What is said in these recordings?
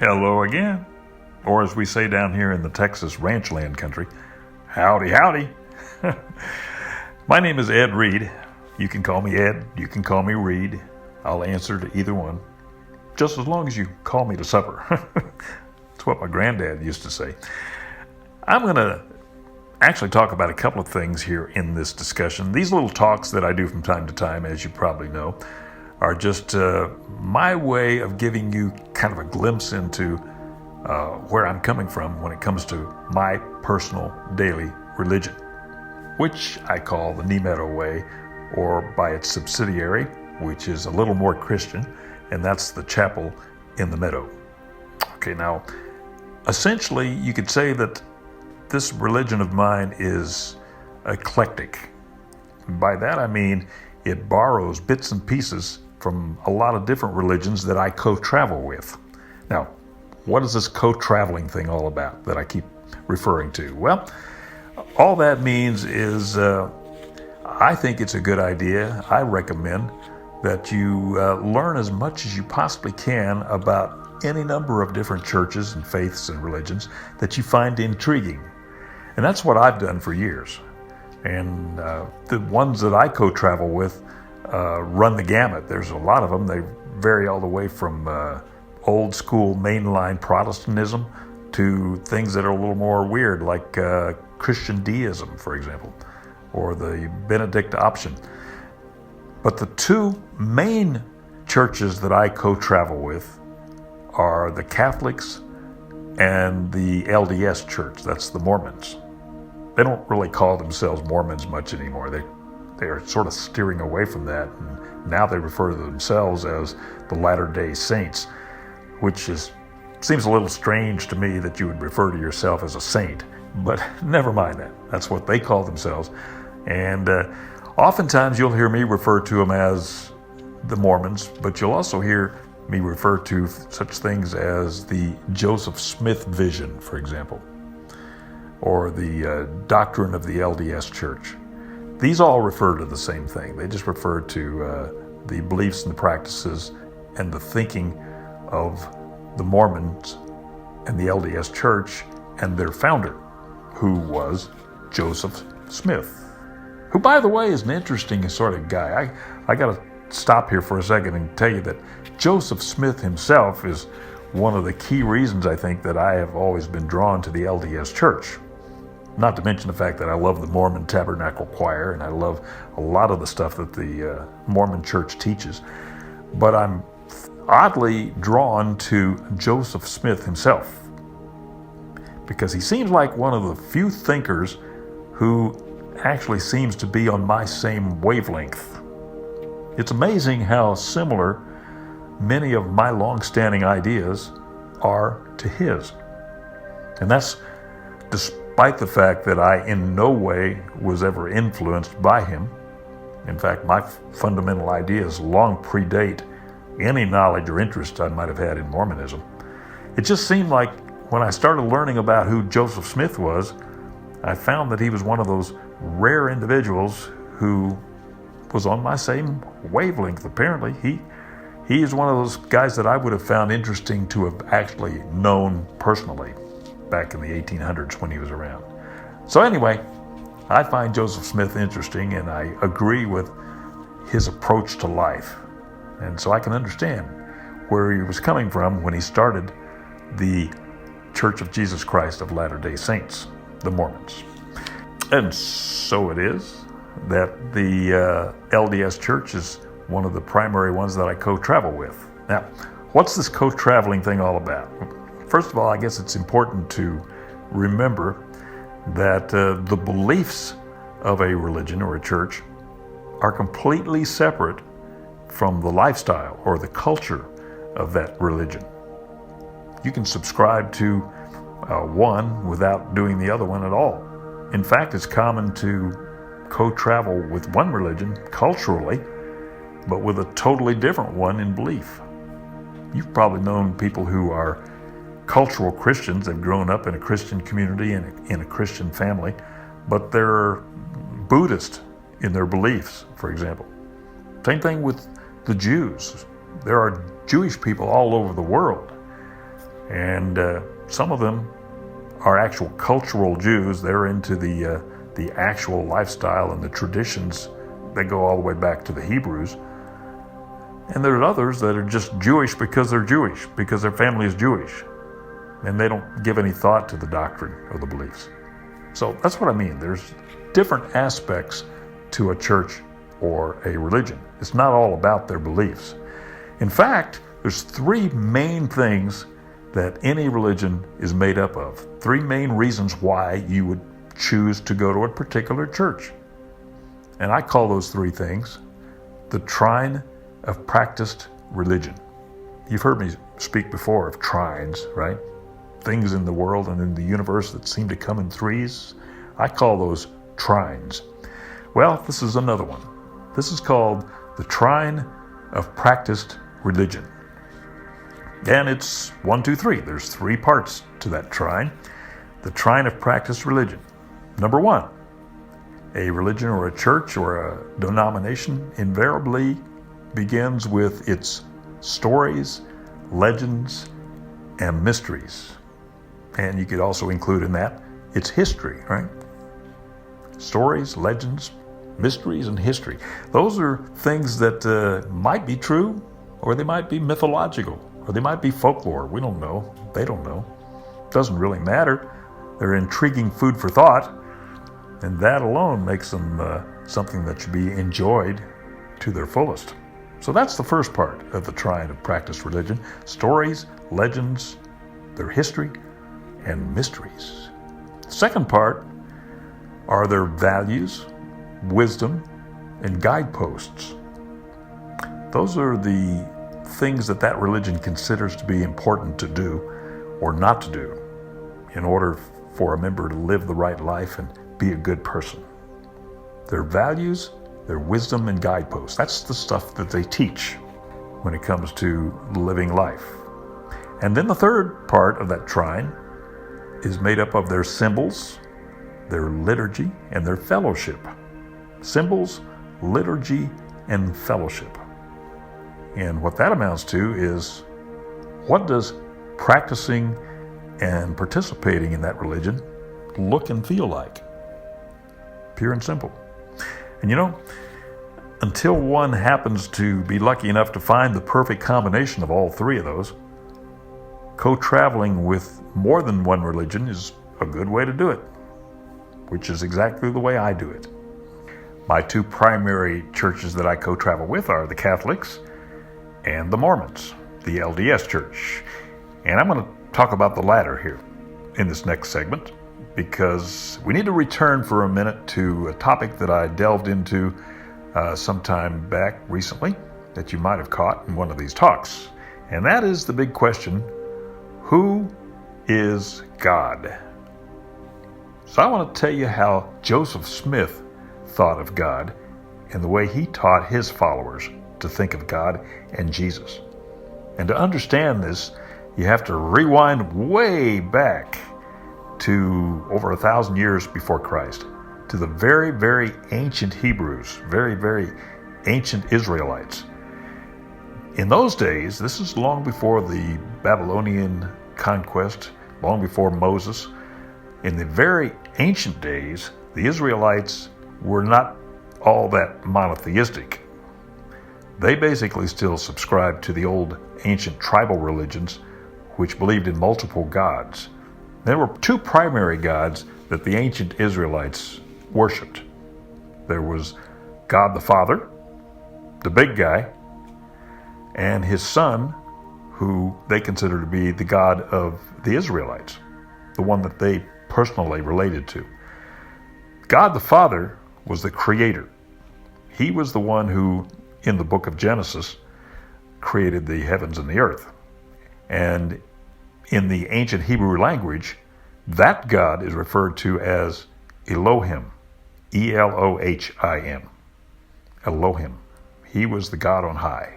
Hello again. Or as we say down here in the Texas ranchland country, howdy, howdy. My name is Ed Reed. You can call me Ed, you can call me Reed. I'll answer to either one, just as long as you call me to supper. That's what my granddad used to say. I'm going to actually talk about a couple of things here in this discussion. These little talks that I do from time to time, as you probably know, are just my way of giving you kind of a glimpse into where I'm coming from when it comes to my personal daily religion, which I call the Nemeto way, or by its subsidiary, which is a little more Christian, and that's the chapel in the meadow. Okay, now, essentially, you could say that this religion of mine is eclectic. By that I mean it borrows bits and pieces from a lot of different religions that I co-travel with. Now, what is this co-traveling thing all about that I keep referring to? Well, all that means is I think it's a good idea. I recommend that you learn as much as you possibly can about any number of different churches and faiths and religions that you find intriguing. And that's what I've done for years. And the ones that I co-travel with run the gamut. There's a lot of them. They vary all the way from old school mainline Protestantism to things that are a little more weird, like Christian deism, for example, or the Benedict option. But the two main churches that I co-travel with are the Catholics and the LDS Church. That's the Mormons. They don't really call themselves Mormons much anymore. They are sort of steering away from that, and now they refer to themselves as the Latter-day Saints, which seems a little strange to me that you would refer to yourself as a saint, but never mind that. That's what they call themselves. And oftentimes you'll hear me refer to them as the Mormons, but you'll also hear me refer to such things as the Joseph Smith vision, for example, or the doctrine of the LDS Church. These all refer to the same thing. They just refer to the beliefs and the practices and the thinking of the Mormons and the LDS Church and their founder, who was Joseph Smith, who, by the way, is an interesting sort of guy. I got to stop here for a second and tell you that Joseph Smith himself is one of the key reasons, I think, that I have always been drawn to the LDS Church. Not to mention the fact that I love the Mormon Tabernacle Choir, and I love a lot of the stuff that the Mormon Church teaches. But I'm oddly drawn to Joseph Smith himself, because he seems like one of the few thinkers who actually seems to be on my same wavelength. It's amazing how similar many of my long-standing ideas are to his. And that's despite the fact that I in no way was ever influenced by him. In fact, my fundamental ideas long predate any knowledge or interest I might have had in Mormonism. It just seemed like when I started learning about who Joseph Smith was, I found that he was one of those rare individuals who was on my same wavelength. Apparently, he is one of those guys that I would have found interesting to have actually known personally back in the 1800s when he was around. So anyway, I find Joseph Smith interesting, and I agree with his approach to life. And so I can understand where he was coming from when he started the Church of Jesus Christ of Latter-day Saints, the Mormons. And so it is that the LDS Church is one of the primary ones that I co-travel with. Now, what's this co-traveling thing all about? First of all, I guess it's important to remember that the beliefs of a religion or a church are completely separate from the lifestyle or the culture of that religion. You can subscribe to one without doing the other one at all. In fact, it's common to co-travel with one religion culturally, but with a totally different one in belief. You've probably known people who are cultural Christians. They've grown up in a Christian community and in a Christian family, but they're Buddhist in their beliefs, for example. Same thing with the Jews. There are Jewish people all over the world, And some of them are actual cultural Jews. They're into the actual lifestyle and the traditions that go all the way back to the Hebrews. And there's others that are just Jewish because they're Jewish, because their family is Jewish. And they don't give any thought to the doctrine or the beliefs. So that's what I mean. There's different aspects to a church or a religion. It's not all about their beliefs. In fact, there's three main things that any religion is made up of. Three main reasons why you would choose to go to a particular church. And I call those three things the Trine of Practiced Religion. You've heard me speak before of trines, right? Things in the world and in the universe that seem to come in threes. I call those trines. Well, this is another one. This is called the Trine of Practiced Religion. And it's 1, 2, 3. There's 3 parts to that trine. The Trine of Practiced Religion. Number 1, a religion or a church or a denomination invariably begins with its stories, legends, and mysteries. And you could also include in that its history, right? Stories, legends, mysteries, and history. Those are things that might be true, or they might be mythological, or they might be folklore. We don't know. They don't know. Doesn't really matter. They're intriguing food for thought, and that alone makes them something that should be enjoyed to their fullest. So that's the first part of the Trine of Practiced Religion. Stories, legends, their history, and mysteries. The second part are their values, wisdom, and guideposts. Those are the things that religion considers to be important to do or not to do in order for a member to live the right life and be a good person. Their values, their wisdom, and guideposts. That's the stuff that they teach when it comes to living life. And then the third part of that trine is made up of their symbols, their liturgy, and their fellowship. Symbols, liturgy, and fellowship. And what that amounts to is, what does practicing and participating in that religion look and feel like? Pure and simple. And until one happens to be lucky enough to find the perfect combination of all three of those, co-traveling with more than one religion is a good way to do it, which is exactly the way I do it. My 2 primary churches that I co-travel with are the Catholics and the Mormons, the LDS Church. And I'm going to talk about the latter here in this next segment, because we need to return for a minute to a topic that I delved into sometime back recently that you might have caught in one of these talks. And that is the big question, who is God? So I want to tell you how Joseph Smith thought of God and the way he taught his followers to think of God and Jesus. And to understand this, you have to rewind way back to over 1,000 years before Christ, to the very, very ancient Hebrews, very, very ancient Israelites. In those days, this is long before the Babylonian conquest, long before Moses. In the very ancient days, the Israelites were not all that monotheistic. They basically still subscribed to the old ancient tribal religions, which believed in multiple gods. There were 2 primary gods that the ancient Israelites worshipped. There was God the Father, the big guy, and his son, who they considered to be the God of the Israelites, the one that they personally related to. God the Father was the creator. He was the one who, in the book of Genesis, created the heavens and the earth. And in the ancient Hebrew language, that God is referred to as Elohim, Elohim, Elohim. He was the God on high.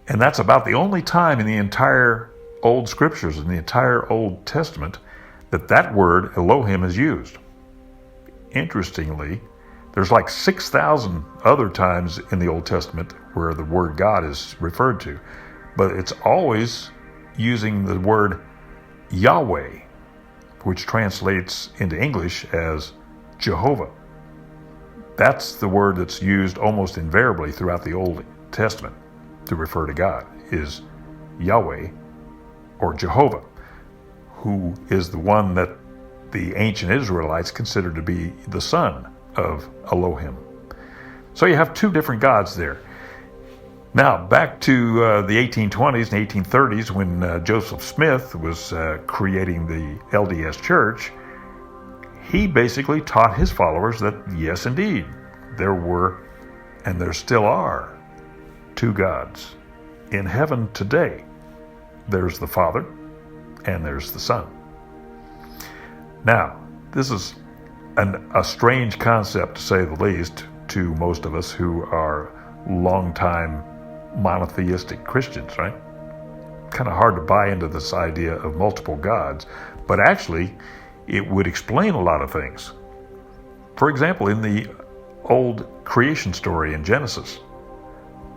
And that's about the only time in the entire Old Scriptures, in the entire Old Testament, that word Elohim is used. Interestingly, there's like 6,000 other times in the Old Testament where the word God is referred to, but it's always using the word Yahweh, which translates into English as Jehovah. That's the word that's used almost invariably throughout the Old Testament to refer to God, is Yahweh or Jehovah, who is the one that the ancient Israelites considered to be the son of Elohim. So you have two different gods there. Now, back to the 1820s and 1830s, when Joseph Smith was creating the LDS Church, he basically taught his followers that, yes, indeed, there were, and there still are, two gods. In heaven today, there's the Father, and there's the Son. Now, this is a strange concept, to say the least, to most of us who are longtime monotheistic Christians, right? Kind of hard to buy into this idea of multiple gods, but actually it would explain a lot of things. For example, in the old creation story in Genesis,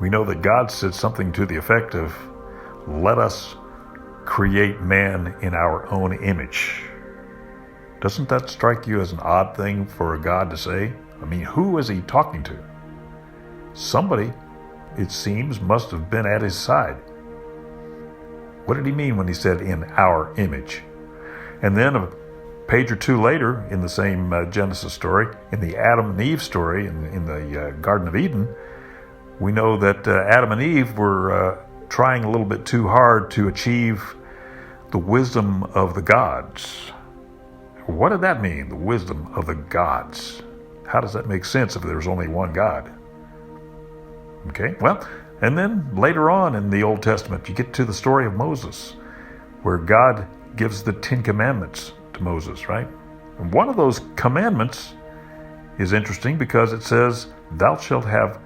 we know that God said something to the effect of, "Let us create man in our own image." Doesn't that strike you as an odd thing for a God to say? I mean, who is he talking to? Somebody, it seems, must have been at his side. What did he mean when he said, "in our image"? And then a page or two later, in the same Genesis story, in the Adam and Eve story, in the Garden of Eden, we know that Adam and Eve were trying a little bit too hard to achieve the wisdom of the gods. What did that mean, the wisdom of the gods? How does that make sense if there's only one God? Okay, well, and then later on in the Old Testament, you get to the story of Moses, where God gives the 10 Commandments to Moses, right? And one of those commandments is interesting because it says, "Thou shalt have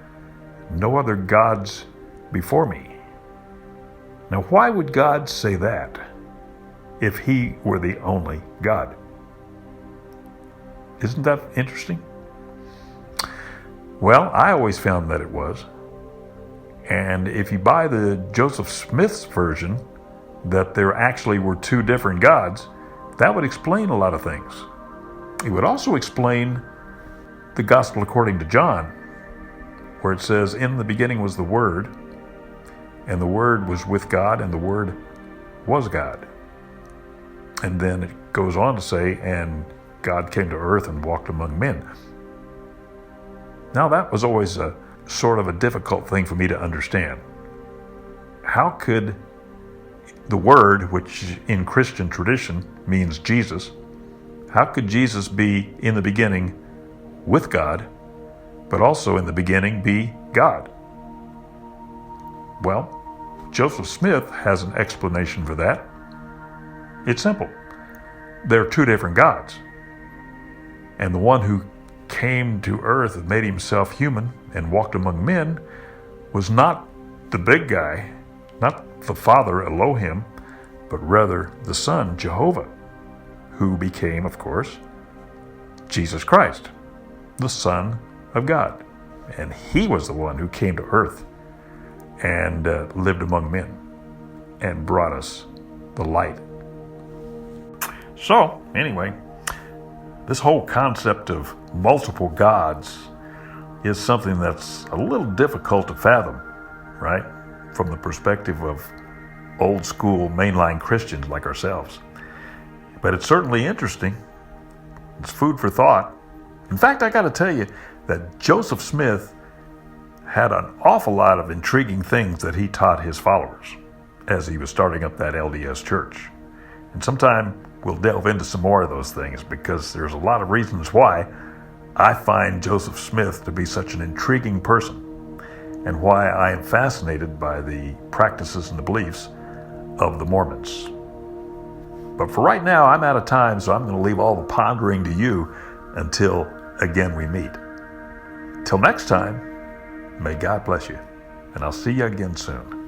no other gods before me." Now, why would God say that if he were the only God? Isn't that interesting? Well, I always found that it was. And if you buy the Joseph Smith's version, that there actually were two different gods, that would explain a lot of things. It would also explain the Gospel according to John, where it says, "In the beginning was the Word, and the Word was with God, and the Word was God." And then it goes on to say, "And God came to earth and walked among men." Now that was always a sort of a difficult thing for me to understand. How could the Word, which in Christian tradition means Jesus, how could Jesus be in the beginning with God, but also in the beginning be God? Well, Joseph Smith has an explanation for that. It's simple. There are two different gods. And the one who came to earth and made himself human and walked among men was not the big guy, not the Father, Elohim, but rather the Son, Jehovah, who became, of course, Jesus Christ, the Son of God. And he was the one who came to earth and lived among men and brought us the light. So, anyway, this whole concept of multiple gods is something that's a little difficult to fathom, right? From the perspective of old school mainline Christians like ourselves. But it's certainly interesting. It's food for thought. In fact, I got to tell you that Joseph Smith had an awful lot of intriguing things that he taught his followers as he was starting up that LDS church. And sometime we'll delve into some more of those things, because there's a lot of reasons why I find Joseph Smith to be such an intriguing person, and why I am fascinated by the practices and the beliefs of the Mormons. But for right now, I'm out of time, so I'm going to leave all the pondering to you until again we meet. Till next time, may God bless you, and I'll see you again soon.